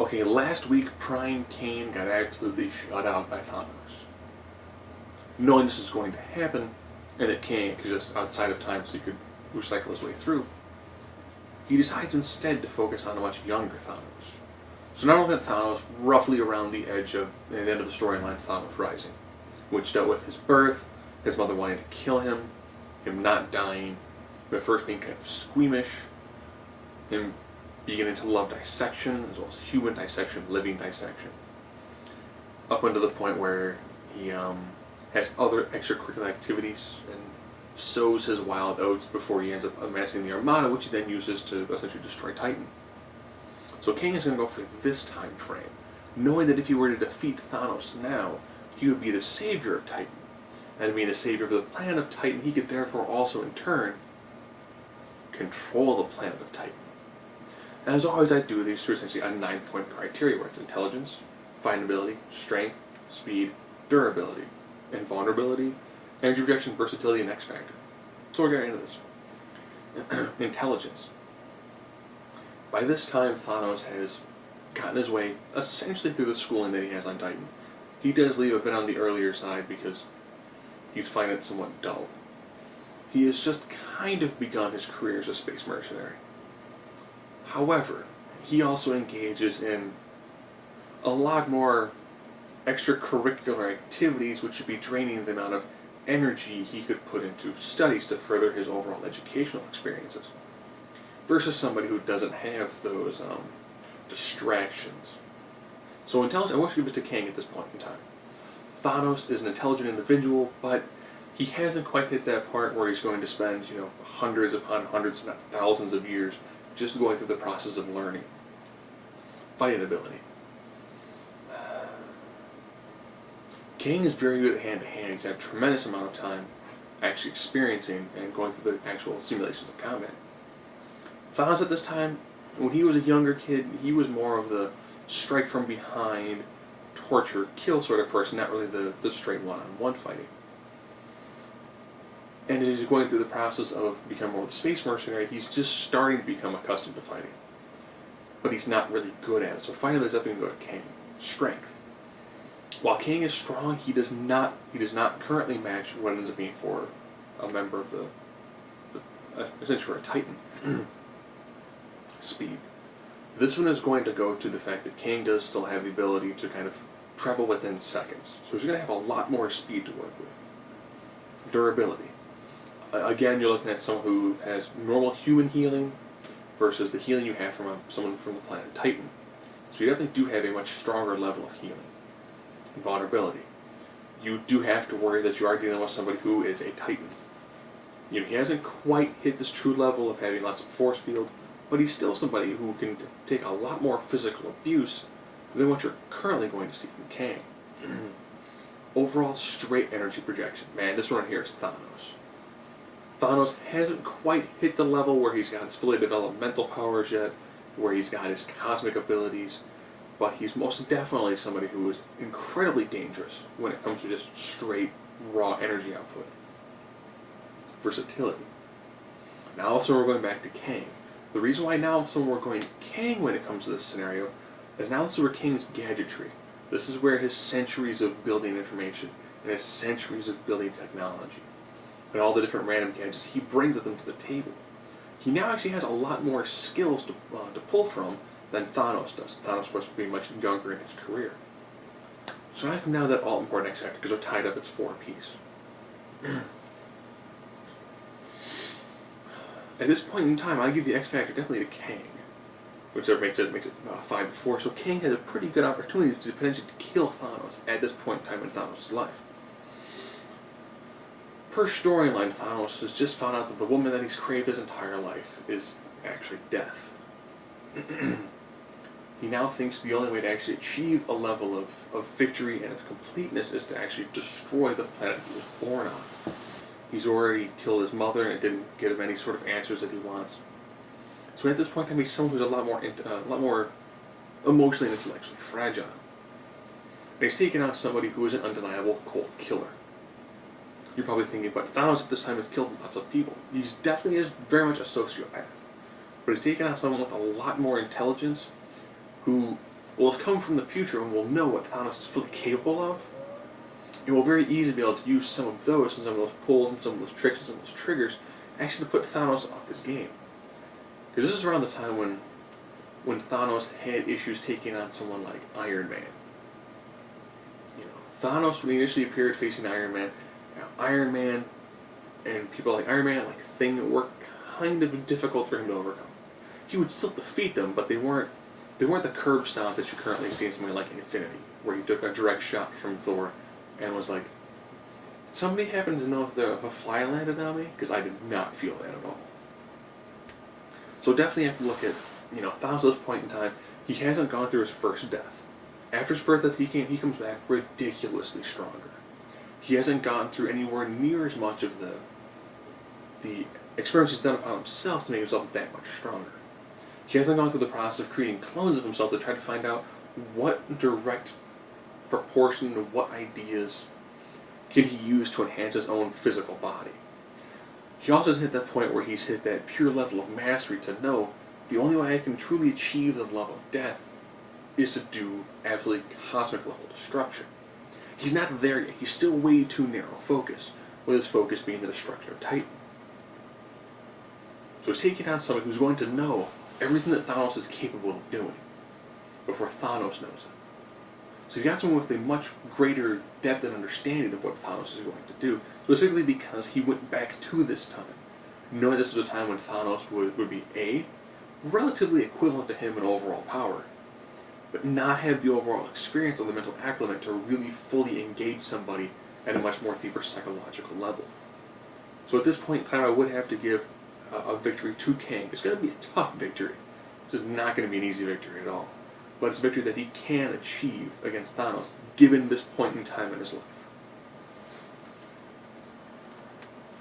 Okay, last week Prime Kang got absolutely shut out by Thanos. Knowing this was going to happen, and that Kang is just outside of time so he could recycle his way through, he decides instead to focus on a much younger Thanos. So now we're at Thanos roughly around the edge of the end of the storyline Thanos Rising, which dealt with his birth, his mother wanting to kill him not dying, him at first being kind of squeamish, him beginning to love dissection, as well as human dissection, living dissection. Up until the point where he has other extracurricular activities and sows his wild oats before he ends up amassing the Armada, which he then uses to essentially destroy Titan. So Kang is going to go for this time frame, knowing that if he were to defeat Thanos now, he would be the savior of Titan. And being the savior of the planet of Titan, he could therefore also in turn control the planet of Titan. And as always, I do these through essentially a 9-point criteria where it's intelligence, findability, strength, speed, durability, and vulnerability, energy rejection, versatility, and X factor. So we're getting into this. Intelligence. By this time, Thanos has gotten his way essentially through the schooling that he has on Titan. He does leave a bit on the earlier side because he's finding it somewhat dull. He has just kind of begun his career as a space mercenary. However, he also engages in a lot more extracurricular activities which should be draining the amount of energy he could put into studies to further his overall educational experiences, versus somebody who doesn't have those distractions. So intelligence, I want to give it to Kang at this point in time. Thanos is an intelligent individual, but he hasn't quite hit that part where he's going to spend, hundreds upon hundreds, if not thousands of years just going through the process of learning. Fighting ability. Kang is very good at hand-to-hand. He's had a tremendous amount of time actually experiencing and going through the actual simulations of combat. Thanos at this time, when he was a younger kid, he was more of the strike from behind, torture, kill sort of person, not really the straight one-on-one fighting. And as he's going through the process of becoming more of a space mercenary, he's just starting to become accustomed to fighting. But he's not really good at it. So finally, there's definitely going to go to Kang. Strength. While Kang is strong, he does not currently match what it ends up being for a member of the essentially for a Titan. Speed. This one is going to go to the fact that Kang does still have the ability to kind of travel within seconds. So he's going to have a lot more speed to work with. Durability. Again, you're looking at someone who has normal human healing versus the healing you have from someone from the planet Titan. So you definitely do have a much stronger level of healing. Vulnerability. You do have to worry that you are dealing with somebody who is a Titan. He hasn't quite hit this true level of having lots of force field, but he's still somebody who can take a lot more physical abuse than what you're currently going to see from Kang. Overall, straight energy projection. Man, this one here is Thanos. Thanos hasn't quite hit the level where he's got his fully developed mental powers yet, where he's got his cosmic abilities, but he's most definitely somebody who is incredibly dangerous when it comes to just straight, raw energy output. Versatility. Now also we're going back to Kang. The reason why now also we're going Kang when it comes to this scenario is now this is where Kang's gadgetry. This is where his centuries of building information and his centuries of building technology and all the different random gadgets, he brings them to the table. He now actually has a lot more skills to pull from than Thanos does. Thanos was being much younger in his career. So now I come down to that all-important X factor because they're tied up, it's 4-piece. At this point in time, I give the X factor definitely to Kang, which makes it 5-4. So Kang has a pretty good opportunity to potentially kill Thanos at this point in time in Thanos' life. Per storyline, Thanos has just found out that the woman that he's craved his entire life is actually death. He now thinks the only way to actually achieve a level of victory and of completeness is to actually destroy the planet he was born on. He's already killed his mother and it didn't get him any sort of answers that he wants. So at this point, he's someone who's a lot more emotionally and intellectually fragile. And he's taken out somebody who is an undeniable cold killer. You're probably thinking, but Thanos at this time has killed lots of people. He definitely is very much a sociopath. But he's taken out someone with a lot more intelligence who will have come from the future and will know what Thanos is fully capable of, it will very easily be able to use some of those and some of those pulls and some of those tricks and some of those triggers actually to put Thanos off his game. Because this is around the time when Thanos had issues taking on someone like Iron Man. You know, Thanos, when he initially appeared facing Iron Man, Iron Man and people like Iron Man, like Thing, were kind of difficult for him to overcome. He would still defeat them, but they weren't the curb stomp that you currently see in something like Infinity, where he took a direct shot from Thor and was like, somebody happened to know if a fly landed on me? Because I did not feel that at all. So definitely have to look at, Thanos at this point in time, he hasn't gone through his first death. After his first death, he comes back ridiculously stronger. He hasn't gone through anywhere near as much of the experience he's done upon himself to make himself that much stronger. He hasn't gone through the process of creating clones of himself to try to find out what direct proportion of what ideas can he use to enhance his own physical body. He also hasn't hit that point where he's hit that pure level of mastery to know the only way I can truly achieve the level of death is to do absolutely cosmic level destruction. He's not there yet. He's still way too narrow focused, with his focus being the destruction of Titan. So he's taking on somebody who's going to know everything that Thanos is capable of doing before Thanos knows it. So you got someone with a much greater depth and understanding of what Thanos is going to do, specifically because he went back to this time, knowing this was a time when Thanos would be A, relatively equivalent to him in overall power, but not have the overall experience or the mental acclimate to really fully engage somebody at a much more deeper psychological level. So at this point in time, I would have to give a victory to Kang. It's going to be a tough victory. This is not going to be an easy victory at all. But it's a victory that he can achieve against Thanos, given this point in time in his life.